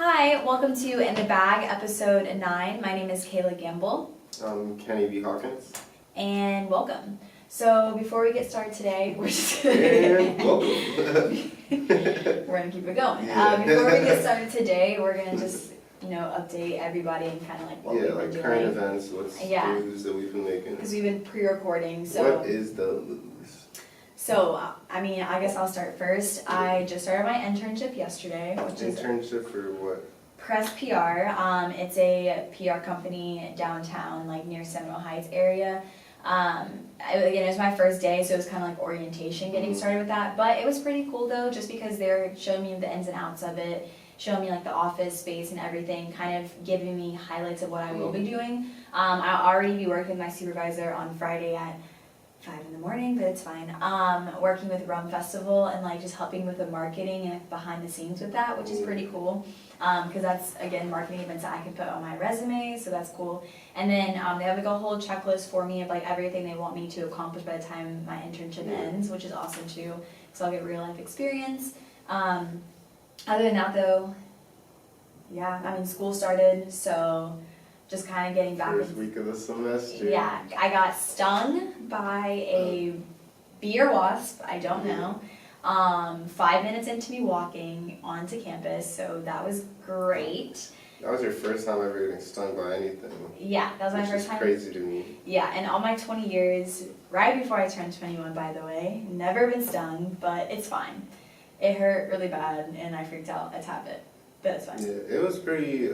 Hi, welcome to In the Bag, episode 9. My name is Kayla Gamble. I'm Kenny B. Hawkins. And welcome. So before we get started today, we're just And welcome. we're gonna keep it going. Yeah. Before we get started today, we're gonna just update everybody and kind of like what we've been doing. Current events. What's the moves that we've been making? Because we've been pre-recording. So what is the lose? So I guess I'll start first. I just started my internship yesterday, which is Internship for what? Press PR. It's a PR company downtown, like near Seminole Heights area. Again, it was my first day, so it was kind of like orientation getting started with that. But it was pretty cool though, just because they're showing me the ins and outs of it, showing me like the office space and everything, kind of giving me highlights of what I will be doing. I'll already be working with my supervisor on Friday at 5 in the morning, but it's fine. Working with Rum Festival and like just helping with the marketing and behind the scenes with that, which is pretty cool. Because that's, again, marketing events that I can put on my resume, so that's cool. And then they have like a whole checklist for me of like everything they want me to accomplish by the time my internship ends, which is awesome too. So I'll get real life experience. Other than that though, school started, so just kind of getting back. First week of the semester. Yeah, I got stung by a bee or wasp, I don't know. 5 minutes into me walking onto campus, so that was great. That was your first time ever getting stung by anything. Yeah, that was my first time. Which is crazy to me. Yeah, and all my 20 years, right before I turned 21 by the way, never been stung, but it's fine. It hurt really bad and I freaked out a tad bit, but it's fine. Yeah, it was pretty,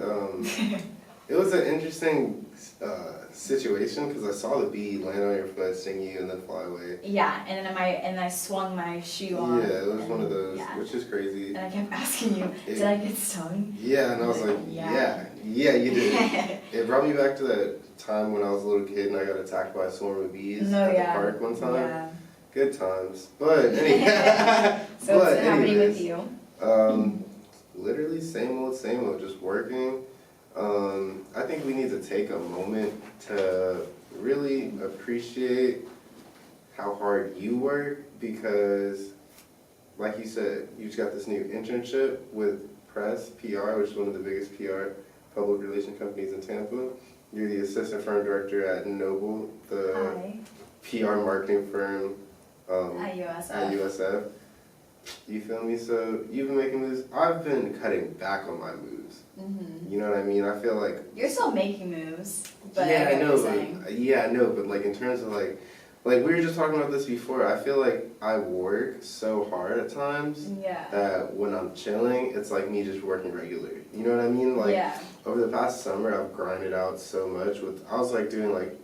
it was an interesting situation because I saw the bee land on your foot, sting you, and then fly away. Yeah, and then I swung my shoe on. Yeah, it was one of those, which is crazy. And I kept asking you, did I get stung? Yeah, and I was like, yeah, you did. It brought me back to that time when I was a little kid and I got attacked by a swarm of bees at the park one time. Yeah. Good times. But anyway. So what's happening with you? Literally same old, just working. I think we need to take a moment to really appreciate how hard you work because, like you said, you just got this new internship with Press PR, which is one of the biggest PR public relation companies in Tampa. You're the assistant firm director at Noble, the PR marketing firm at USF. You feel me? So you've been making moves. I've been cutting back on my moves. Mm-hmm. You know what I mean? I feel like you're still making moves. But I know, but like in terms of like we were just talking about this before. I feel like I work so hard at times that when I'm chilling, it's like me just working regular. You know what I mean? Like over the past summer, I've grinded out so much. I was like doing like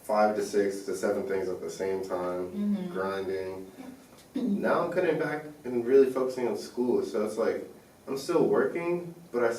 5 to 6 to 7 things at the same time, grinding. Now I'm cutting back and really focusing on school, so it's like I'm still working, but I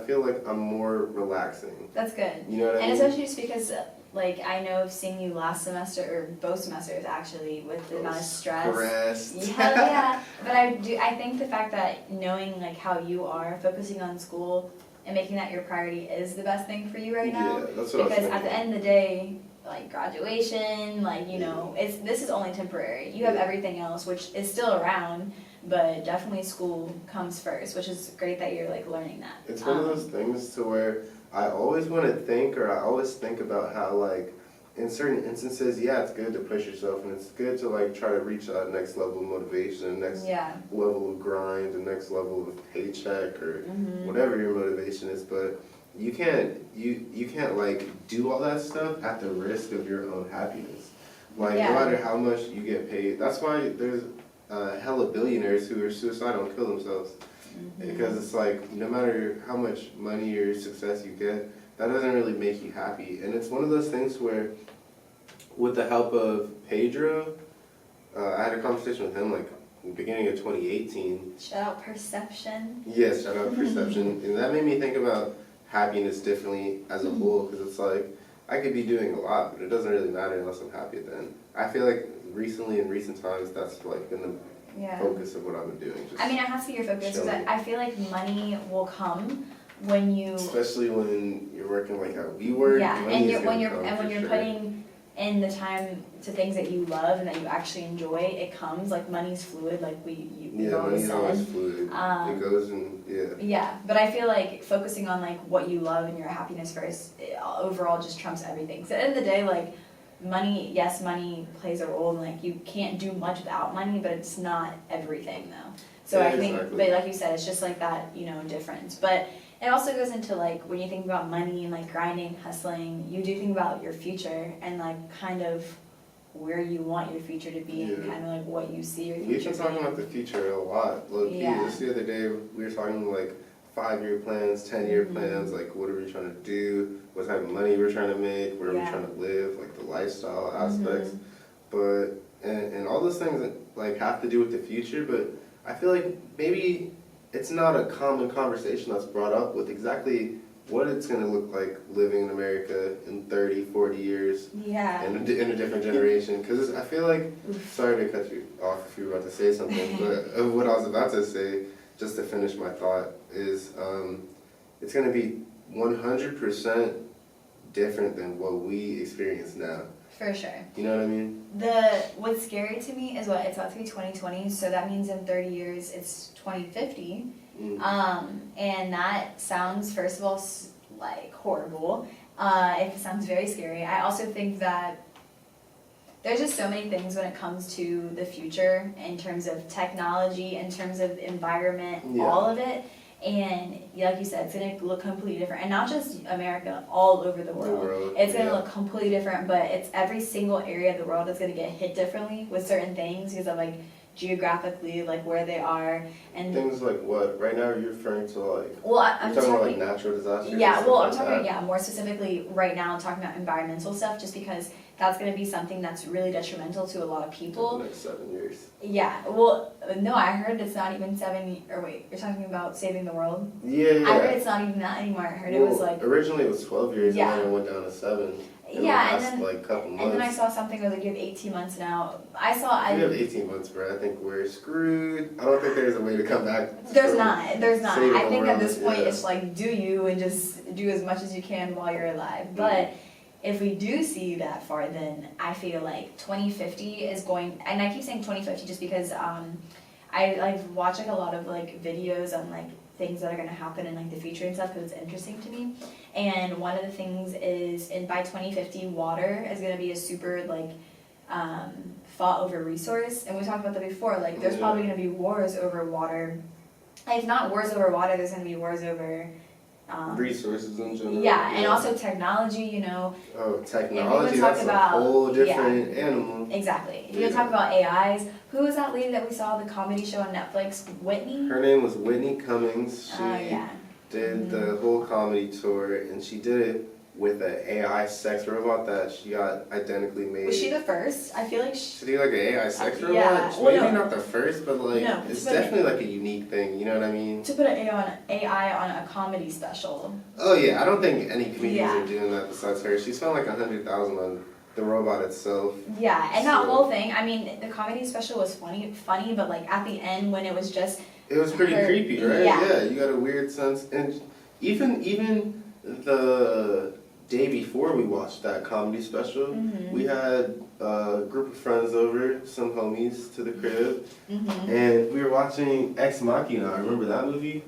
feel like I'm more relaxing. That's good. You know what I mean? And especially just because, like, I know of seeing you last semester, or both semesters actually, with the amount of stress. Yeah. But I think the fact that knowing, like, how you are, focusing on school and making that your priority is the best thing for you right now. Yeah, that's what I was because at the end of the day, like graduation, like, this is only temporary. You have everything else, which is still around, but definitely school comes first, which is great that you're like learning that. It's one of those things to where I always want to think, or I always think about how like in certain instances, it's good to push yourself and it's good to like try to reach that next level of motivation, next level of grind, the next level of paycheck or whatever your motivation is, but you can't like do all that stuff at the risk of your own happiness. Like no matter how much you get paid. That's why there's hella billionaires who are suicidal and kill themselves. Because it's like no matter how much money or success you get, that doesn't really make you happy. And it's one of those things where with the help of Pedro, I had a conversation with him like beginning of 2018. Shout out Perception. Yes, shout out Perception. And that made me think about happiness differently as a whole, because it's like I could be doing a lot, but it doesn't really matter unless I'm happy at the end. I feel like in recent times, that's like been the focus of what I've been doing. It has to be your focus because I feel like money will come when you, especially when you're working like how we work. Yeah, when you're putting in the time to things that you love and that you actually enjoy, it comes. Like money's fluid, like we've always money's said. always fluid. It goes and Yeah, but I feel like focusing on like what you love and your happiness first, overall just trumps everything. So at the end of the day, like money, yes, money plays a role, and like you can't do much without money, but it's not everything though. So Yeah, I think, exactly. but like you said, it's just like that, you know, difference. But it also goes into like when you think about money and like grinding, hustling, you do think about your future and like kind of where you want your future to be and kind of like what you see your future We've been talking being. about the future a lot. Look, just the other day we were talking like 5-year plans, 10-year plans, like what are we trying to do, what type of money we're trying to make, where are we trying to live, like the lifestyle aspects. But and all those things that like have to do with the future, but I feel like maybe it's not a common conversation that's brought up with exactly what it's going to look like living in America in 30, 40 years in a different generation. Because I feel like, sorry to cut you off if you were about to say something, but what I was about to say, just to finish my thought, is it's going to be 100% different than what we experience now. For sure. You know what I mean? What's scary to me is it's about to be 2020, so that means in 30 years it's 2050. And that sounds, first of all, like horrible. It sounds very scary. I also think that there's just so many things when it comes to the future in terms of technology, in terms of environment, all of it. And like you said, it's going to look completely different. And not just America, all over the world. It's going to look completely different, but it's every single area of the world that's going to get hit differently with certain things because of like geographically, like where they are. And things like what? Right now you're referring to like, I'm talking about like natural disasters? Yeah, well, I'm talking, more specifically right now I'm talking about environmental stuff just because that's going to be something that's really detrimental to a lot of people. The next 7 years. Yeah, well, no, I heard it's not even 7, or wait, you're talking about saving the world? Yeah. I heard it's not even that anymore. I heard it was like... Originally it was 12 years and then it went down to 7. Yeah, and then, like couple months. And then I saw something where like you have 18 months now. If you have 18 months, bro, I think we're screwed. I don't think there's a way to come back. There's not. I think at this point it's like do you and just do as much as you can while you're alive. But if we do see that far, then I feel like 2050 is going, and I keep saying 2050 just because I like watch like a lot of like videos on like things that are going to happen in like the future and stuff because it's interesting to me. And one of the things is by 2050 water is going to be a super like fought over resource, and we talked about that before. Like there's probably going to be wars over water. If not wars over water, there's going to be wars over resources in general. Yeah, and also technology, you know. Oh, technology, that's a whole different animal. Exactly. If you talk about AIs, who was that lady that we saw the comedy show on Netflix, Whitney? Her name was Whitney Cummings. She did the whole comedy tour, and she did it with an AI sex robot that she got identically made. Was she the first? I feel like to do like an AI sex robot? Yeah. Maybe not the first, but like it's definitely like a unique thing, you know what I mean? To put an AI on a comedy special. Oh yeah, I don't think any comedians are doing that besides her. She spent like $100,000 on the robot itself. Yeah, and that whole thing, I mean, the comedy special was funny, but like at the end when it was just... It was pretty creepy, right? Yeah, you got a weird sense. And even the day before we watched that comedy special, we had a group of friends over, some homies to the crib, and we were watching Ex Machina. Remember that movie?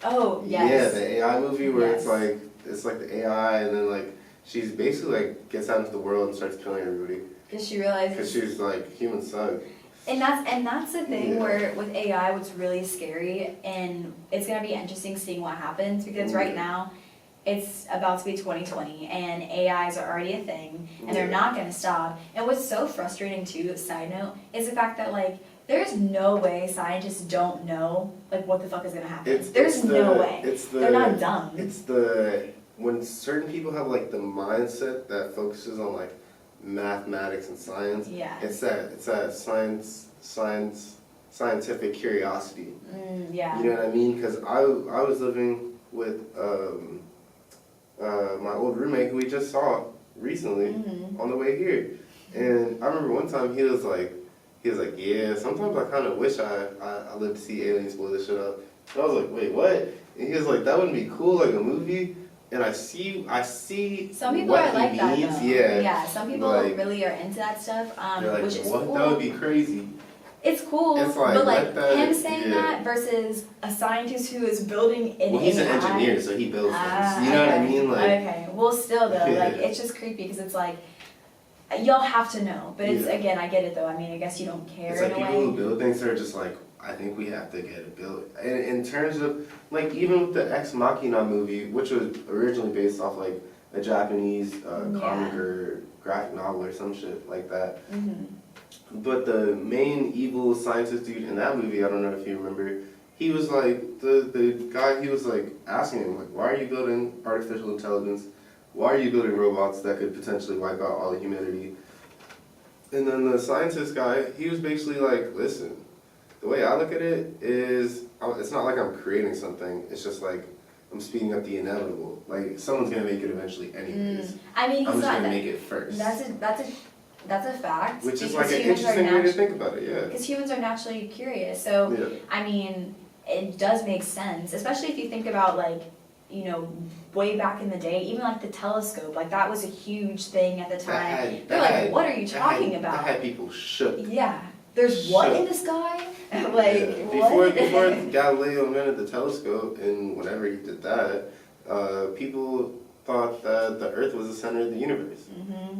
Oh, yes. Yeah, the AI movie where it's like the AI, and then like she's basically like gets out into the world and starts killing everybody. Because she realized... Because she's like, humans suck. And that's the thing where with AI, what's really scary, and it's gonna be interesting seeing what happens because right now, it's about to be 2020 and AIs are already a thing and they're not going to stop. And what's so frustrating too, side note, is the fact that like there's no way scientists don't know like what the fuck is going to happen. There's no way. They're not dumb. It's when certain people have like the mindset that focuses on like mathematics and science. Yeah. It's that scientific curiosity. Yeah. You know what I mean? Because I was living with my old roommate who we just saw recently on the way here, and I remember one time he was like, yeah, sometimes I kind of wish I lived to see aliens blow this shit up. And I was like, wait, what? And he was like, that wouldn't be cool, like a movie. and I see Some people what are like he that means. though. Yeah. Yeah, some people Like, really are into that stuff, they're like, which is what? cool. That would be crazy. It's cool, It's like, but like let that- him saying yeah. that versus a scientist who is building an Well, he's an AI. engineer, so he builds things. You know what I Okay. mean? Like, Okay. Well, still though, Yeah. like it's just creepy because it's like y'all have to know, but it's Yeah. again, I get it though. I mean, I guess you don't care it's in like a people way. who build things are just like, I think we have to get it built. And in terms of, like, even with the Ex Machina movie, which was originally based off like a Japanese comic or graphic novel or some shit like that. But the main evil scientist dude in that movie, I don't know if you remember, he was like, the guy, he was like asking him, like, why are you building artificial intelligence? Why are you building robots that could potentially wipe out all of humanity? And then the scientist guy, he was basically like, listen, the way I look at it is, it's not like I'm creating something, it's just like, I'm speeding up the inevitable. Like, someone's gonna make it eventually anyways. I mean, I'm he's just not. gonna make it first. That's a fact. Which is because like an humans are interesting way to think about it, yeah. Because humans are naturally curious. So, Yeah. I mean, it does make sense, especially if you think about like, you know, way back in the day, even like the telescope, like that was a huge thing at the time. They're like, what are you talking about? That had people shook. Yeah. There's what Shook. in the sky? Like, Yeah. what? Before Galileo invented the telescope, and whenever he did that, people thought that the Earth was the center of the universe.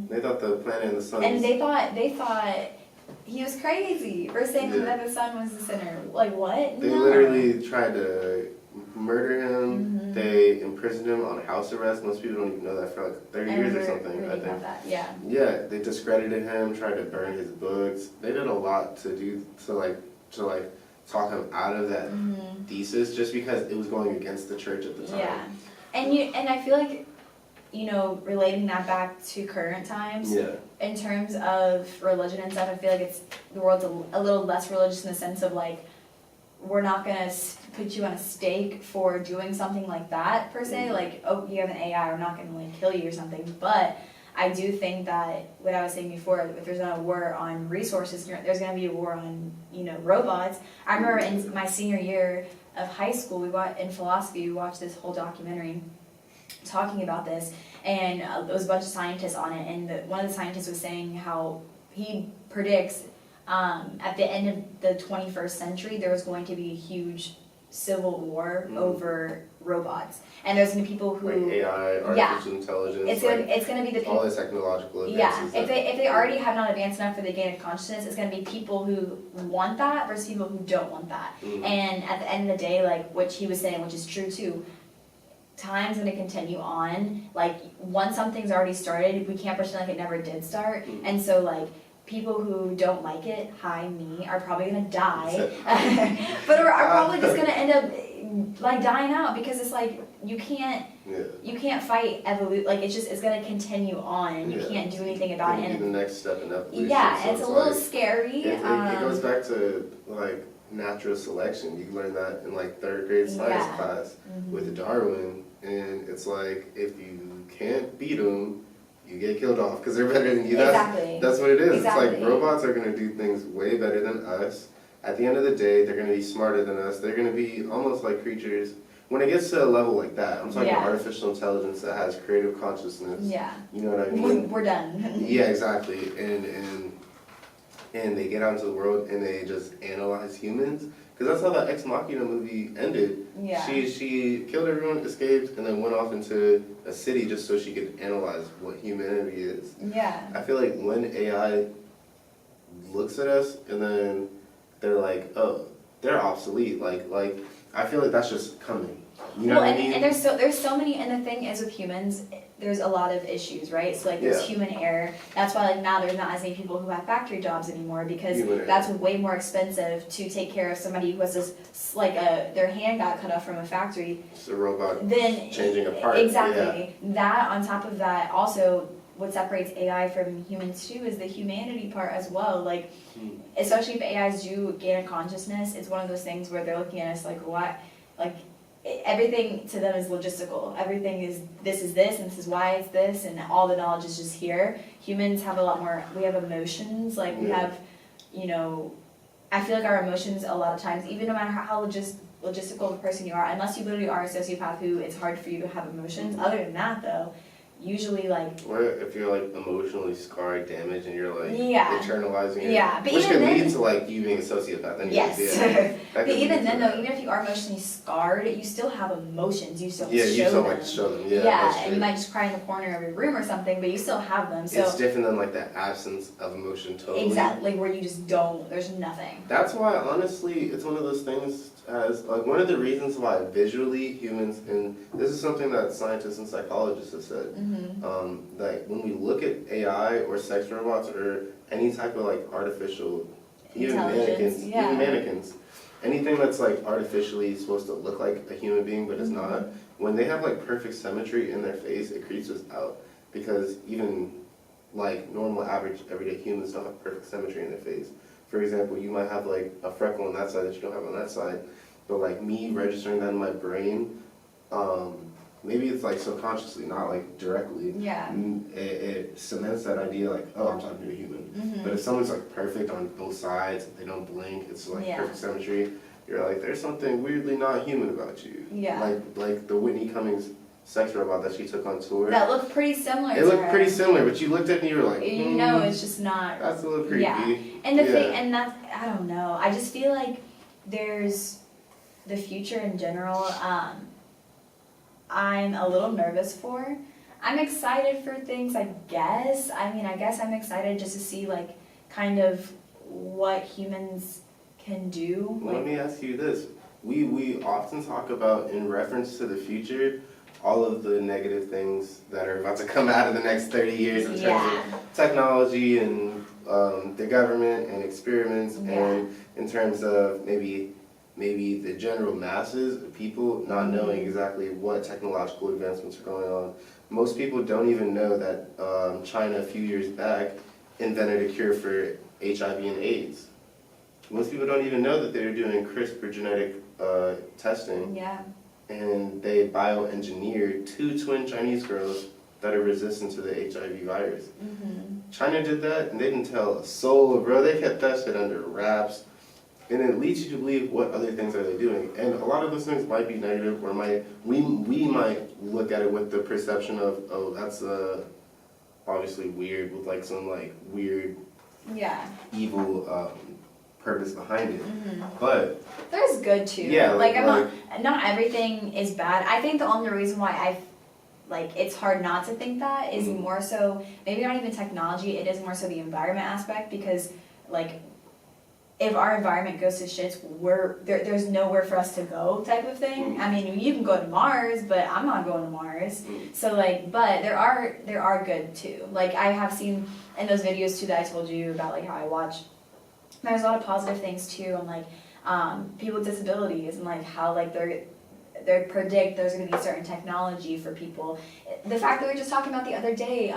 They thought the planet and the sun. And they thought he was crazy for saying that the sun was the center. Like what? They No. literally tried to murder him. They imprisoned him on house arrest. Most people don't even know that, for like 30 years or something. I think. That. Yeah. Yeah, they discredited him, tried to burn his books. They did a lot to talk him out of that thesis, just because it was going against the church at the time. Yeah, and I feel like, you know, relating that back to current times. Yeah. In terms of religion and stuff, I feel like the world's a little less religious in the sense of like, we're not gonna put you on a stake for doing something like that per se. Like, oh, you have an AI, we're not gonna like kill you or something. But I do think that what I was saying before, if there's not a war on resources, there's gonna be a war on, you know, robots. I remember in my senior year of high school, in philosophy, we watched this whole documentary talking about this, and there was a bunch of scientists on it, and one of the scientists was saying how he predicts at the end of the 21st century there was going to be a huge civil war over robots, and there's going to be people who like AI, artificial intelligence, it's going to be the people, all the technological advances. if they already have not advanced enough for the gain of consciousness, it's going to be people who want that versus people who don't want that. And at the end of the day, like what he was saying, which is true too, time's going to continue on. Like once something's already started, we can't pretend like it never did start. And so like people who don't like it, me, are probably going to die, but are probably just going to end up like dying out, because it's like you can't fight evolution. Like it's going to continue on, and you can't do anything about it. And the next step in evolution. Yeah, so it's a little scary. It goes back to like natural selection. You learn that in like 3rd grade science class with Darwin, and it's like if you can't beat them, you get killed off because they're better than you. That's what it is. Exactly. It's like robots are going to do things way better than us. At the end of the day, they're going to be smarter than us. They're going to be almost like creatures. When it gets to a level like that, I'm talking artificial intelligence that has creative consciousness. Yeah. You know what I mean? We're done. Yeah, exactly. And they get out into the world and they just analyze humans. Because that's how the Ex Machina movie ended. Yeah. She killed everyone, escaped, and then went off into a city just so she could analyze what humanity is. Yeah. I feel like when AI looks at us and then they're like, oh, they're obsolete. Like I feel like that's just coming. You know what I mean? And there's so many, and the thing is with humans, there's a lot of issues, right? So like there's human error. That's why like now there's not as many people who have factory jobs anymore, because that's way more expensive to take care of somebody who has this their hand got cut off from a factory. It's a robot then changing a part. Exactly. Yeah. That on top of that, also what separates AI from humans too is the humanity part as well. Like especially if AIs do gain a consciousness, it's one of those things where they're looking at us like what, like. Everything to them is logistical. Everything is this, and this is why it's this, and all the knowledge is just here. Humans have a lot more. We have emotions. Like we have, you know, I feel like our emotions a lot of times, even no matter how logistical of a person you are, unless you literally are a sociopath who it's hard for you to have emotions. Other than that though, usually like. Or if you're like emotionally scarred, damaged, and you're like internalizing it. Yeah, but which even can then, lead to like you being a sociopath anyways. Yes. But even then that. though, even if you are emotionally scarred, you still have emotions. You still show them. You still like to show them. Yeah, and you might just cry in the corner of your room or something, but you still have them. So it's different than like the absence of emotion totally. Exactly, where you just don't, there's nothing. That's why honestly it's one of those things as like one of the reasons why visually humans, and this is something that scientists and psychologists have said, like when we look at AI or sex robots or any type of like artificial, even mannequins, anything that's like artificially supposed to look like a human being but it's not, when they have like perfect symmetry in their face, it creeps us out because even like normal average everyday humans don't have perfect symmetry in their face. For example, you might have like a freckle on that side that you don't have on that side, but like me registering that in my brain, maybe it's like subconsciously, not like directly. Yeah. It cements that idea like, oh, I'm talking to a human. But if someone's like perfect on both sides, they don't blink, it's like perfect symmetry, you're like, there's something weirdly not human about you. Yeah. Like the Whitney Cummings sex robot that she took on tour. That looked pretty similar. It looked pretty similar, but you looked at me, you were like, you know, it's just not. That's a little creepy. Yeah. And the thing, and that's, I don't know. I just feel like there's the future in general. I'm a little nervous for. I'm excited for things, I guess. I mean, I guess I'm excited just to see like kind of what humans can do. Well, let me ask you this. We often talk about, in reference to the future, all of the negative things that are about to come out of the next 30 years in terms of technology and the government and experiments and in terms of maybe the general masses of people not knowing exactly what technological advancements are going on. Most people don't even know that China a few years back invented a cure for HIV and AIDS. Most people don't even know that they're doing CRISPR genetic testing. Yeah. And they bioengineered 2 twin Chinese girls that are resistant to the HIV virus. China did that, and they didn't tell a soul, bro. They kept that shit under wraps. And it leads you to believe what other things are they doing. And a lot of those things might be negative, or we might look at it with the perception of, oh, that's obviously weird, with like some like weird, evil purpose behind it. But there's good too. Yeah, like not everything is bad. I think the only reason why it's hard not to think that is more so maybe not even technology, it is more so the environment aspect, because like if our environment goes to shits, there's nowhere for us to go type of thing. I mean, you can go to Mars, but I'm not going to Mars. So like, but there are good too. Like I have seen in those videos too that I told you about, like how I watch, there's a lot of positive things too, and like people with disabilities, and like how like they predict there's going to be certain technology for people. The fact that we were just talking about the other day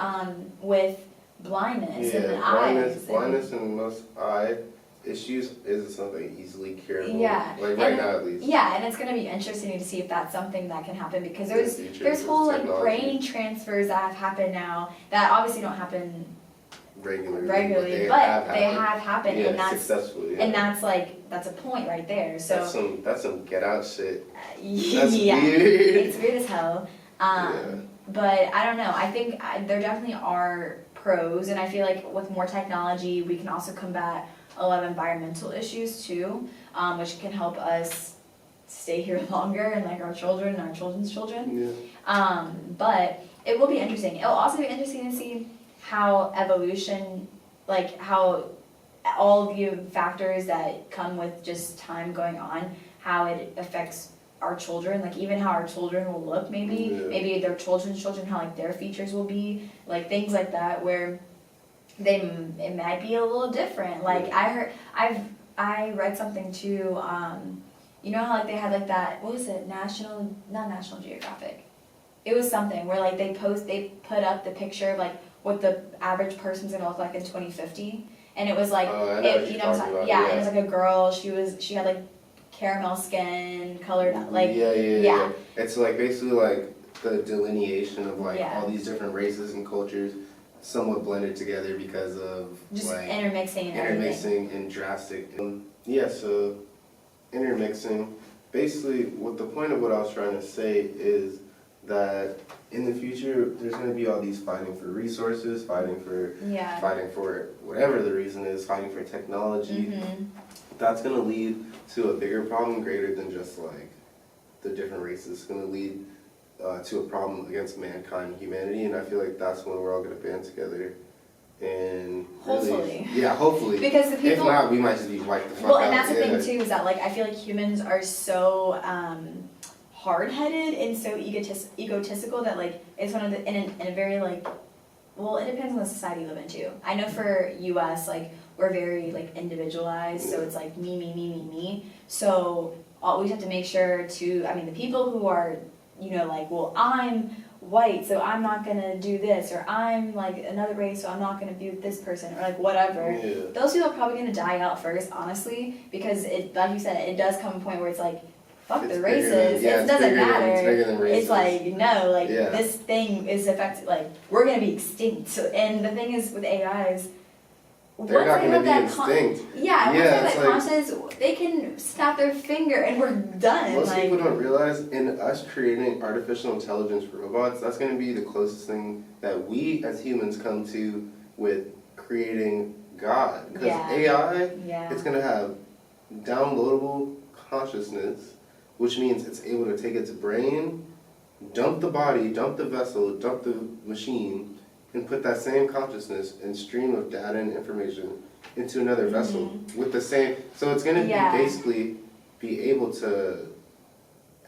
with blindness and eyes. Blindness and most eye issues is something easily curable. Yeah. Like right now at least. Yeah, and it's going to be interesting to see if that's something that can happen, because there's whole like brain transfers that have happened now that obviously don't happen regularly, but they have happened, and that's successfully. And that's a point right there. So that's some get out shit. That's weird. It's weird as hell. But I don't know. I think there definitely are pros, and I feel like with more technology, we can also combat a lot of environmental issues too, which can help us stay here longer, and like our children and our children's children. But it will be interesting. It'll also be interesting to see how evolution, like how all the factors that come with just time going on, how it affects our children, like even how our children will look, maybe their children's children, how like their features will be, like things like that, where it might be a little different. Like I read something too, you know how like they had like that, what was it, not National Geographic, it was something where like they put up the picture of like what the average person's gonna look like in 2050, and it was like, it was like a girl, she had like caramel skin, colored like It's like basically like the delineation of like all these different races and cultures somewhat blended together because of just like intermixing and drastic. Yeah, so intermixing. Basically, what the point of what I was trying to say is that in the future, there's going to be all these fighting for resources, fighting for whatever the reason is, fighting for technology. Mm-hmm. That's going to lead to a bigger problem greater than just like the different races. It's going to lead to a problem against mankind and humanity, and I feel like that's when we're all going to band together. And hopefully. Really, yeah, hopefully. Because the people, if not, we might just be wiped the fuck out. Well, and that's the thing too, is that like I feel like humans are so hard-headed and so egotistical that like it's one of the in a very like, well, it depends on the society you live in too. I know for US, like we're very like individualized, so it's like me, me, me, me, me. So always have to make sure to, I mean, the people who are, you know, like, well, I'm white, so I'm not gonna do this, or I'm like another race, so I'm not gonna be with this person, or like whatever. Yeah. Those people are probably gonna die out first, honestly, because it, like you said, it does come a point where it's like, fuck It's the bigger races, than- it doesn't matter. It's bigger than races. It's like, no, like Yeah. this thing is affected, like we're gonna be extinct. So, and the thing is with AIs, They're not going to be once extinct. they have that it's like- conscience, they can snap their finger and we're done. Most like, people don't realize in us creating artificial intelligence robots, that's going to be the closest thing that we as humans come to with creating God. Because Yeah. AI, yeah. it's going to have downloadable consciousness, which means it's able to take its brain, dump the body, dump the vessel, dump the machine, and put that same consciousness and stream of data and information into another vessel with the same. So it's going to Yeah. basically be able to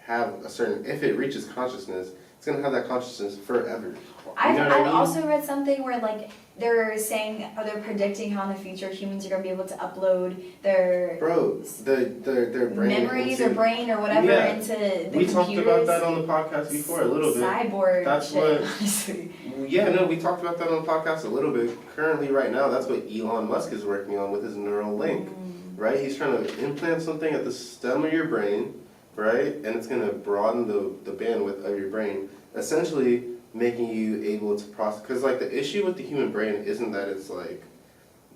have a certain, if it reaches consciousness, it's going to have that consciousness forever. I've, know what I I've mean? also read something where like they're saying, or they're predicting how in the future humans are going to be able to upload their Bro, their brain memories into, or brain or whatever Yeah. into the we computers. talked about that on the podcast before a little bit. Cyborg That's shit, what- honestly. Yeah, no, we talked about that on the podcast a little bit. Currently, right now, that's what Elon Musk is working on with his neural link, right? He's trying to implant something at the stem of your brain, right? And it's going to broaden the bandwidth of your brain, essentially making you able to process. Because, like, the issue with the human brain isn't that it's, like,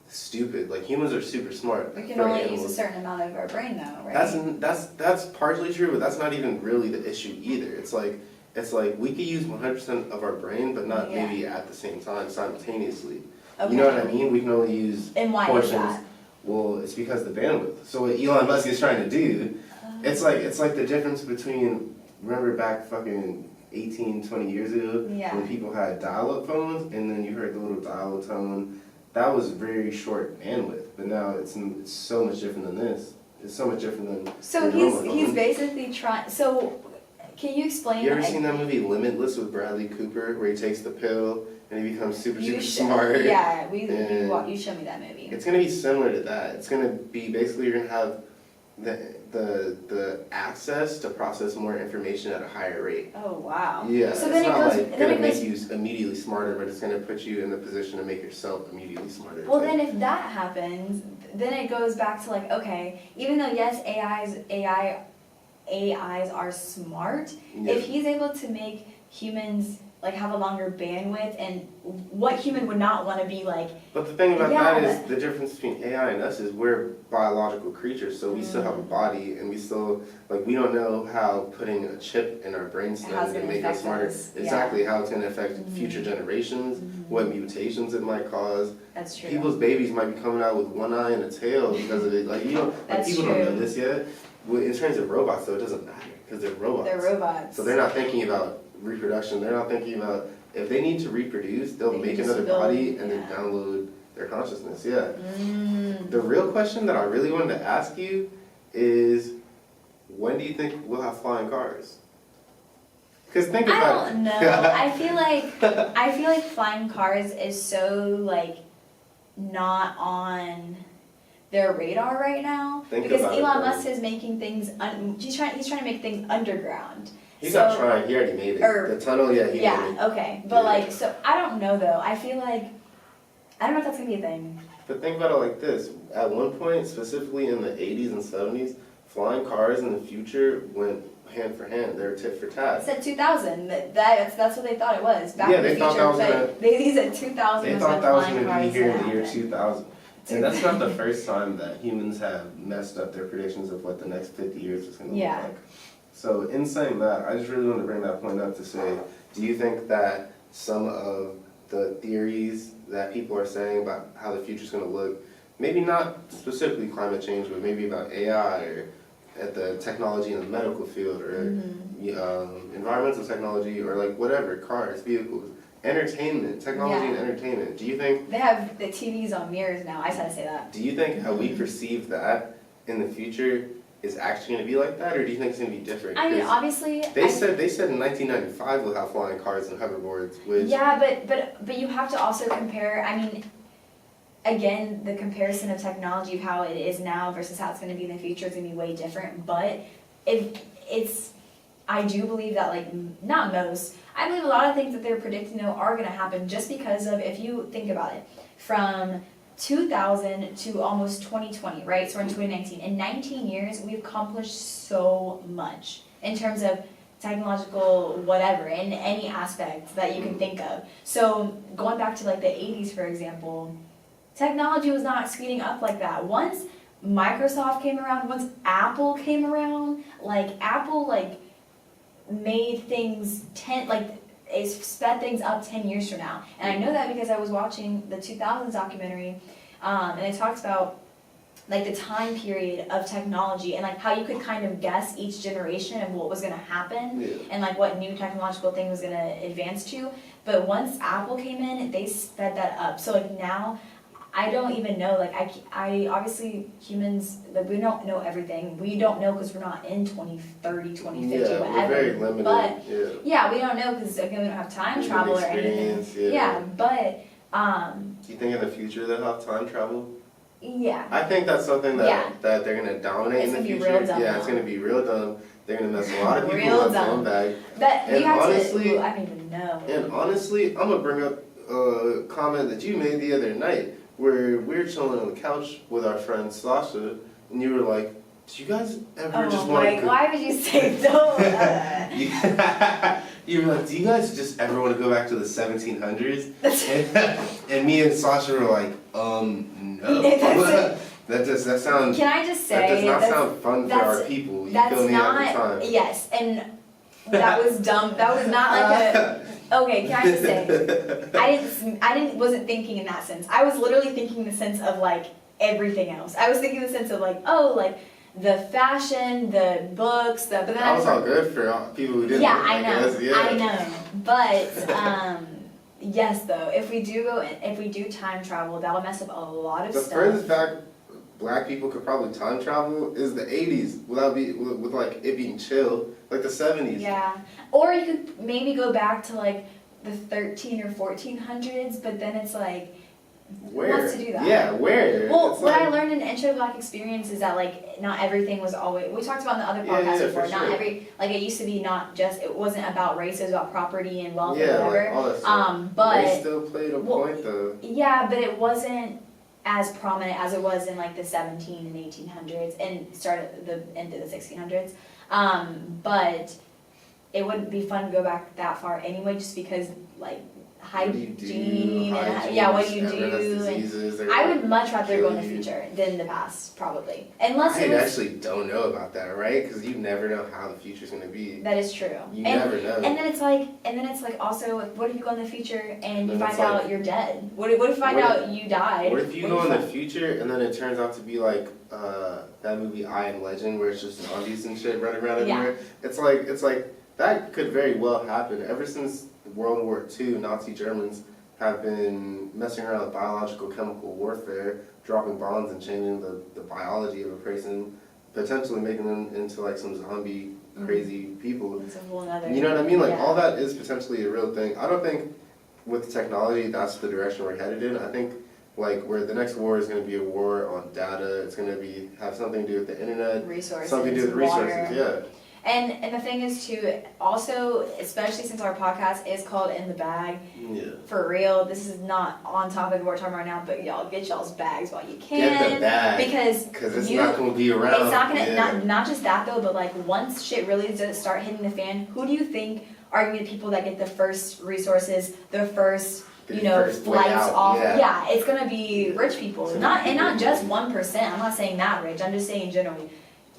stupid. Like, humans are super smart. We can for only animals. use a certain amount of our brain though, right? That's partially true, but that's not even really the issue either. It's like we could use 100% of our brain, but not Yeah. maybe at the same time, simultaneously. Okay. You know what I mean? We can only use And why portions. is that? Well, it's because of the bandwidth. So what Elon Musk is trying to do, it's like the difference between, remember back fucking 18, 20 years ago, Yeah. when people had dial-up phones, and then you heard the little dial tone. That was very short bandwidth, but now it's so much different than this. It's so much different than. So your normal he's phone. basically trying. So can you explain? You ever like, seen that movie Limitless with Bradley Cooper, where he takes the pill and he becomes super you smart? Yeah, And you showed me that movie. It's gonna be similar to that. It's gonna be basically you're gonna have the access to process more information at a higher rate. Oh wow. Yeah, So it's then it not goes. like Then gonna it make goes. you immediately smarter, but it's gonna put you in the position to make yourself immediately smarter. Well, then if that happens, then it goes back to like, okay, even though yes, AIs are smart, Yeah. if he's able to make humans like have a longer bandwidth, and what human would not want to be like? But the thing about Yeah, that is the difference between AI and us is we're biological creatures, so we still have a body, and we still, like, we don't know how putting a chip in our brain How stem it's can gonna make us affect smarter. us, yeah. Exactly how it's going to affect future generations, what mutations it might cause. That's true. People's babies might be coming out with one eye and a tail because of it. Like, you don't, like, That's people don't know true. this yet. Well, in terms of robots, though, it doesn't matter because they're robots. They're robots. So they're not thinking about reproduction. They're not thinking about, if they need to reproduce, they'll They make just another build, body and then yeah. download their consciousness. Yeah. Mm. The real question that I really wanted to ask you is, when do you think we'll have flying cars? Because think I about don't know. I feel like flying cars is so like not on their radar right now. Think because about it, Elon though. Musk is making things. He's trying to make things underground. He's So- not trying. He already made it. or- The tunnel, yeah, he made it. Yeah. Okay. But Yeah. like, so I don't know though. I feel like I don't know if that's gonna be a thing. But think about it like this. At one point, specifically in the 80s and 70s, flying cars in the future went hand for hand. They were tit for It tat. said 2000. That's what they thought it was. Back Yeah, in the they thought future, that was but gonna- they said 2000 They was thought when that was flying going to be cars here in would the year happen. 2000. And that's not the first time that humans have messed up their predictions of what the next 50 years is going to look like. So in saying that, I just really want to bring that point up to say, do you think that some of the theories that people are saying about how the future is going to look, maybe not specifically climate change, but maybe about AI or at the technology in the medical field or environmental technology or like whatever, cars, vehicles, entertainment, technology and entertainment. Do you think they have the TVs on mirrors now? I just had to say that. Do you think how we perceive that in the future is actually going to be like that, or do you think it's going to be different? I mean, obviously, they said in 1995 we'll have flying cars and hoverboards. Which but you have to also compare. I mean, again, the comparison of technology of how it is now versus how it's going to be in the future is going to be way different. But I do believe that, like, not most, I believe a lot of things that they're predicting though are going to happen just because of, if you think about it, from 2000 to almost 2020, right? So we're in 2019. In 19 years, we've accomplished so much in terms of technological whatever, in any aspect that you can think of. So going back to like the 80s, for example, technology was not speeding up like that. Once Microsoft came around, once Apple came around, like Apple made things it sped things up 10 years from now. And I know that because I was watching the 2000s documentary, and it talks about like the time period of technology and like how you could kind of guess each generation and what was going to happen and like what new technological thing was going to advance to. But once Apple came in, they sped that up. So like now, I don't even know, like, I obviously, humans, like, we don't know everything. We don't know because we're not in 2030, 2050, whatever. We're very limited. But, we don't know because, again, we don't have time travel or anything. But, do you think in the future they'll have time travel? Yeah. I think that's something that they're going to dominate in the future. Real dumb, it's going to be real dumb. They're going to mess a lot of people up going back. I don't even know. And honestly, I'm going to bring up a comment that you made the other night, where we were chilling on the couch with our friend Sasha, and you were like, do you guys ever just want to go... why would you say no? You were like, do you guys just ever want to go back to the 1700s? and me and Sasha were like, no. that sounds... Can I just say... That does not sound fun for our people. You feel me every time. Yes, and that was dumb. That was not like a... Okay, can I just say, I wasn't thinking in that sense. I was literally thinking in the sense of like everything else. I was thinking in the sense of like, like the fashion, the books, but then that was all good for people who didn't. I know. But yes, though, if we do time travel, that'll mess up a lot of stuff. The furthest back Black people could probably time travel is the 80s with like it being chill, like the 70s. Yeah, or you could maybe go back to like the 13 or 1400s, but then it's like, where? Who wants to do that? Yeah, where? Well, what I learned in Intro to Black Experience is that like not everything was always. We talked about in the other podcast before. Not every it used to be not just. It wasn't about race. It was about property and wealth or whatever. Like all that stuff. But they still played a point though. Yeah, but it wasn't as prominent as it was in like the 17 and 1800s and into the 1600s. But it wouldn't be fun to go back that far anyway, just because like hygiene and what do you do? I would much rather go in the future than the past, probably. Unless I actually don't know about that, right? Because you never know how the future's going to be. That is true. You never know. And then it's like also, what if you go in the future and you find out you're dead? What if you find out you died? What if you go in the future and then it turns out to be like that movie I Am Legend, where it's just zombies and shit running around everywhere? It's like that could very well happen. Ever since World War II, Nazi Germans have been messing around with biological chemical warfare, dropping bombs and changing the biology of a person, potentially making them into like some zombie crazy people. It's a whole other, you know what I mean? Like all that is potentially a real thing. I don't think with technology that's the direction we're headed in. I think like where the next war is going to be a war on data. It's going to have something to do with the internet, resources, something to do with resources. And the thing is too, also, especially since our podcast is called In the Bag, for real, this is not on topic of what we're talking about right now, but y'all get y'all's bags while you can. Get the bag. Because it's not going to be around. It's not going to, not just that though, but like once shit really does start hitting the fan, who do you think are going to be the people that get the first resources, the first you know, flights off. Yeah. It's gonna be rich people, not just 1%. I'm not saying that rich. I'm just saying generally,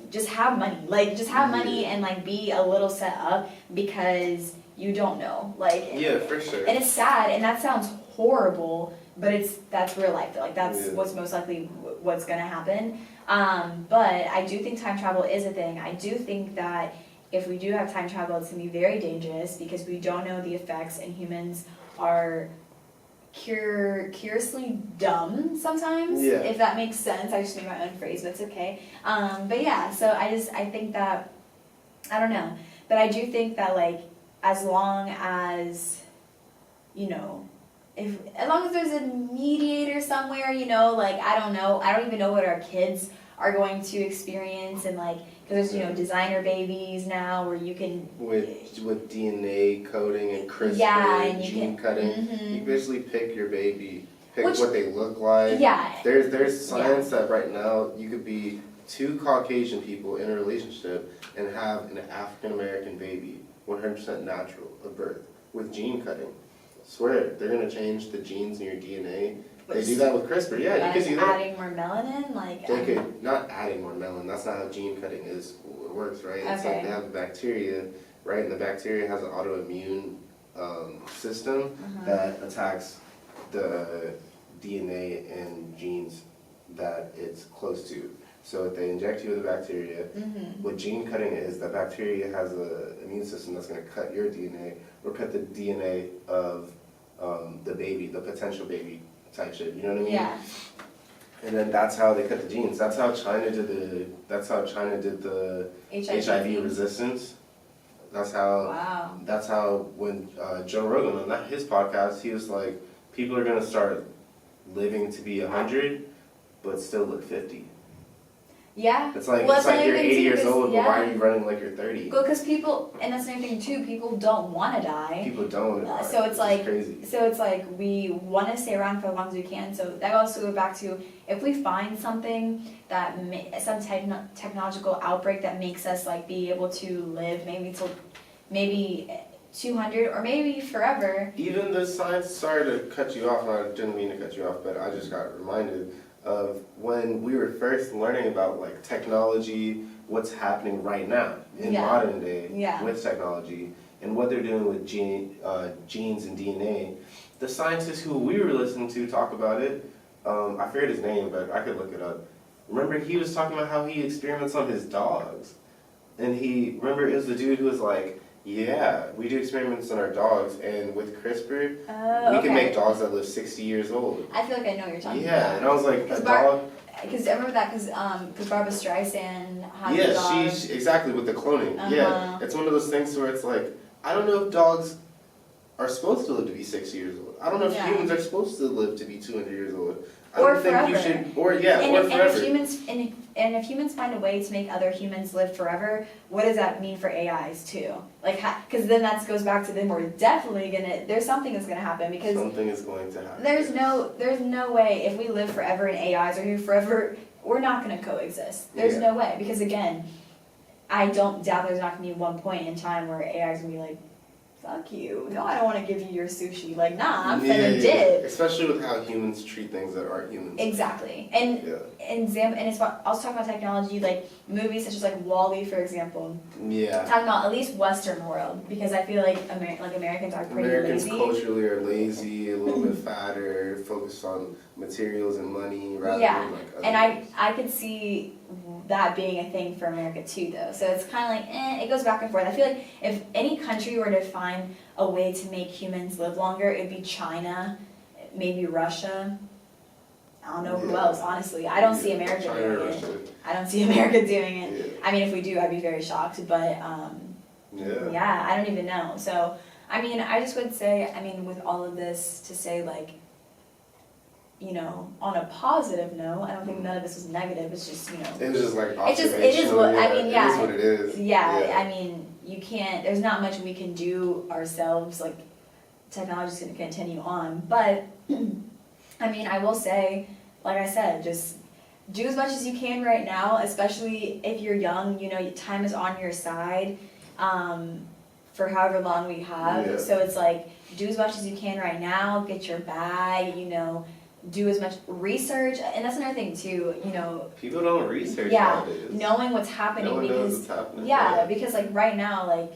just have money. Like just have money and like be a little set up because you don't know. Like yeah, for sure. And it's sad, and that sounds horrible, but that's real life. Like that's what's most likely what's gonna happen. But I do think time travel is a thing. I do think that if we do have time travel, it's gonna be very dangerous because we don't know the effects, and humans are curiously dumb sometimes. Yeah. If that makes sense. I just made my own phrase, but it's okay. But yeah, so I think that I don't know, but I do think that like as long as you know. As long as there's a mediator somewhere, you know, like, I don't know, I don't even know what our kids are going to experience, and like, because there's, you know, designer babies now where you can... With DNA coding and CRISPR and gene cutting, you basically pick your baby, what they look like. Yeah. There's science that right now you could be two Caucasian people in a relationship and have an African American baby, 100% natural of birth, with gene cutting. Swear, they're gonna change the genes in your DNA. They do that with CRISPR. Yeah, you can do that. Adding more melanin, like. They could not adding more melanin. That's not how gene cutting works, right? It's like they have the bacteria, right? And the bacteria has an autoimmune system that attacks the DNA and genes that it's close to. So if they inject you with a bacteria, what gene cutting is, the bacteria has an immune system that's going to cut your DNA or cut the DNA of the baby, the potential baby type shit. You know what I mean? Yeah. And then that's how they cut the genes. That's how China did the HIV resistance. That's how. Wow. That's how when Joe Rogan on his podcast, he was like, people are going to start living to be 100, but still look 50. Yeah. It's like you're 80 years old, but why are you running like you're 30? Well, because people, and that's another thing too, people don't want to die. People don't want to die. So it's like, crazy. So it's like we want to stay around for as long as we can. So that also goes back to if we find something that some technological outbreak that makes us like be able to live maybe 200 or maybe forever. Even the science. Sorry to cut you off. I didn't mean to cut you off, but I just got reminded of when we were first learning about like technology, what's happening right now in modern day with technology, and what they're doing with genes and DNA. The scientist who we were listening to talk about it, I forget his name, but I could look it up. Remember, he was talking about how he experiments on his dogs, and remember it was the dude who was like, yeah, we do experiments on our dogs, and with CRISPR, we can make dogs that live 60 years old. I feel like I know what you're talking about. Yeah, and I was like, a dog... Because I remember that because Barbra Streisand had a dog. Yeah, she exactly, with the cloning. Yeah, it's one of those things where it's like, I don't know if dogs are supposed to live to be 60 years old. I don't know if humans are supposed to live to be 200 years old. I don't think you should, or forever. And if humans find a way to make other humans live forever, what does that mean for AIs too? Like, because then that goes back to them. We're definitely there's something that's gonna happen because something is going to happen. There's no way if we live forever and AIs are here forever, we're not gonna coexist. There's no way because again, I don't doubt there's not gonna be one point in time where AIs gonna be like, fuck you. No, I don't want to give you your sushi. Like, nah, I'm finna dip. Especially with how humans treat things that aren't humans. Exactly. And it's also talking about technology, like movies such as like WALL-E, for example. Yeah. Talking about at least Western world, because I feel like Americans are pretty lazy. Americans culturally are lazy, a little bit fatter, focused on materials and money rather than like other things. I could see that being a thing for America too, though. So it's kind of like, it goes back and forth. I feel like if any country were to find a way to make humans live longer, it'd be China, maybe Russia. I don't know who else, honestly. I don't see America doing it. I don't see America doing it. Yeah. I mean, if we do, I'd be very shocked, but I don't even know. So, I mean, I just would say, with all of this, to say, like, you know, on a positive note, I don't think none of this was negative. It's just, you know. It was just like observational. It is what, it is what it is. Yeah, I mean, you can't, there's not much we can do ourselves, like, technology's going to continue on. But, I mean, I will say, like I said, just do as much as you can right now, especially if you're young, you know, time is on your side. for however long we have. Yeah. So it's like, do as much as you can right now, get your bag, do as much research. And that's another thing too, People don't research yeah, nowadays. knowing what's happening. No one because knows what's happening. yeah, because like right now, like,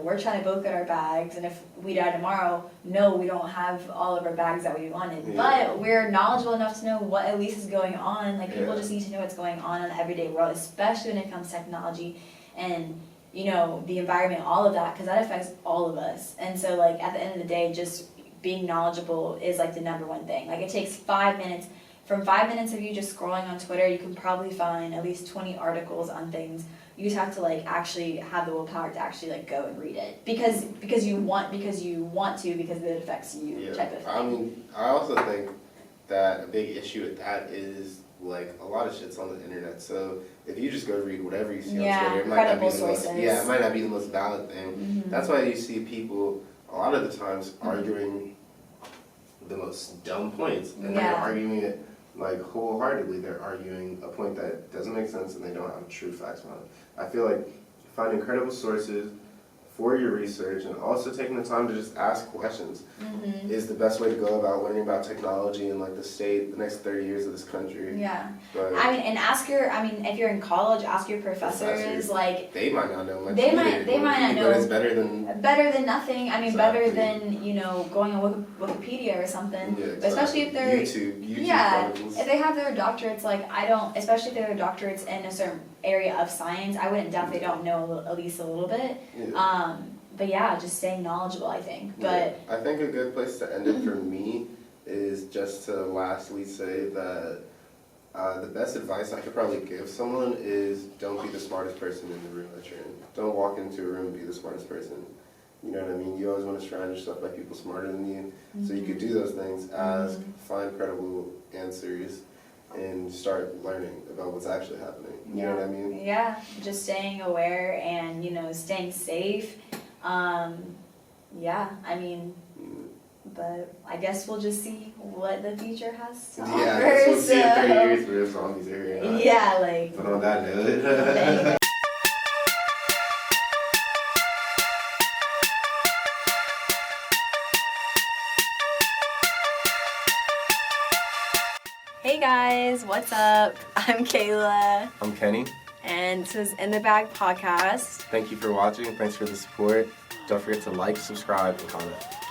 we're trying to both get our bags, and if we die tomorrow, no, we don't have all of our bags that we wanted. Yeah. But we're knowledgeable enough to know what at least is going on. Like, people Yeah. just need to know what's going on in the everyday world, especially when it comes to technology and, the environment, all of that, because that affects all of us. And so, like, at the end of the day, just being knowledgeable is, like, the number one thing. Like, it takes 5 minutes. From 5 minutes of you just scrolling on Twitter, you can probably find at least 20 articles on things. You just have to like actually have the willpower to actually like go and read it because you want to because it affects you, Yeah. type of thing. I mean, I also think that a big issue with that is like a lot of shit's on the internet. So if you just go read whatever you see Yeah, on Twitter, it might not be credible the most, sources. yeah, it might not be the most valid thing. Mhm. That's why you see people a lot of the times arguing the most dumb points, and they're Yeah. arguing it like wholeheartedly. They're arguing a point that doesn't make sense, and they don't have true facts on it. I feel like finding credible sources for your research and also taking the time to just ask questions Mhm. is the best way to go about learning about technology and like the next 30 years of this country. Yeah. But I mean, and if you're in college, ask your professors, like, they might not know much. They either, might not know. But it's better than better than nothing. I mean, better Exactly. than, going on Wikipedia or something. yeah, But especially if they're, YouTube yeah, chronicles. if they have their doctorates, like, especially if they have doctorates in a certain area of science, I wouldn't doubt they don't know at least a little bit. Yeah. But yeah, just staying knowledgeable, I think. But Yeah. I think a good place to end it for me is just to lastly say that the best advice I could probably give someone is don't be the smartest person in the room that you're in. Don't walk into a room and be the smartest person. You know what I mean? You always want to surround yourself by people smarter than you. So you could do those things, ask, find credible answers, and start learning about what's actually happening. You know what I mean? yeah, just staying aware and, staying safe. Yeah, I mean, but I guess we'll just see what the future has to offer. Yeah, I guess we'll see in 30 so- years where zombies are here. or not. Yeah, like. But on that note. Hey guys, what's up? I'm Kayla, I'm Kenny. and this is In the Bag podcast. Thank you for watching. Thanks for the support. Don't forget to like, subscribe, and comment.